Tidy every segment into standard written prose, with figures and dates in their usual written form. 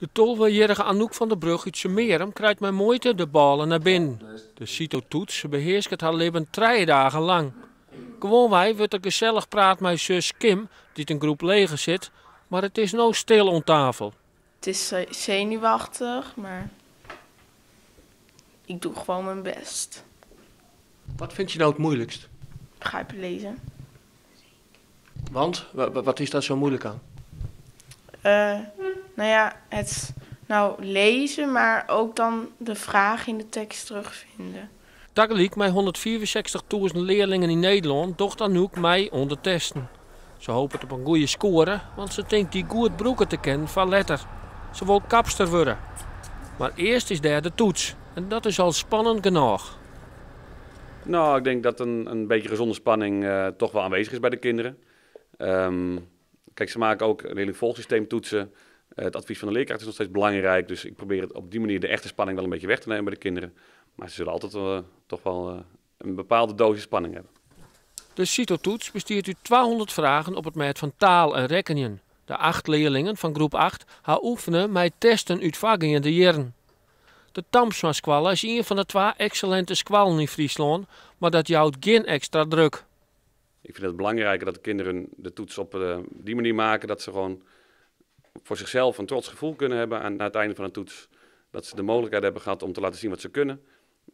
De 12-jarige Anouk van der Brug uit Semerum krijgt met moeite de ballen naar binnen. De CITO-toets beheerst het haar leven 3 dagen lang. Gewoon wij wordt er gezellig praat met zus Kim, die in een groep leger zit, maar het is nou stil om tafel. Het is zenuwachtig, maar ik doe gewoon mijn best. Wat vind je nou het moeilijkst? Begrijpen lezen. Want, wat is daar zo moeilijk aan? Nou ja, het lezen, maar ook dan de vraag in de tekst terugvinden. Tegelijk met 164.000 leerlingen in Nederland docht Anouk mij onder testen. Ze hoopt op een goede score, want ze denkt die goed broeken te kennen van letter. Ze wil kapster worden. Maar eerst is daar de toets. En dat is al spannend genoeg. Nou, ik denk dat een beetje gezonde spanning toch wel aanwezig is bij de kinderen. Kijk, ze maken ook een leerling volgsysteem toetsen. Het advies van de leerkracht is nog steeds belangrijk. Dus ik probeer het op die manier de echte spanning wel een beetje weg te nemen bij de kinderen. Maar ze zullen altijd toch wel een bepaalde dosis spanning hebben. De CITO-toets bestaat uit 200 vragen op het gebied van taal en rekenen. De 8 leerlingen van groep 8 gaan oefenen met testen uit variërende jaren. De Tamsma-squal is een van de 2 excellente squallen in Friesland, maar dat houdt geen extra druk. Ik vind het belangrijker dat de kinderen de toets op die manier maken dat ze gewoon voor zichzelf een trots gevoel kunnen hebben aan het einde van een toets. Dat ze de mogelijkheid hebben gehad om te laten zien wat ze kunnen.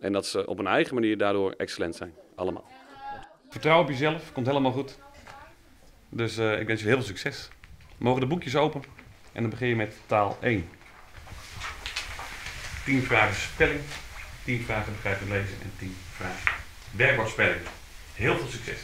En dat ze op een eigen manier daardoor excellent zijn. Allemaal. Vertrouw op jezelf, komt helemaal goed. Dus ik wens je heel veel succes. Mogen de boekjes open en dan begin je met taal 1. 10 vragen spelling, 10 vragen begrijpen lezen en 10 vragen werkwoordspelling. Heel veel succes!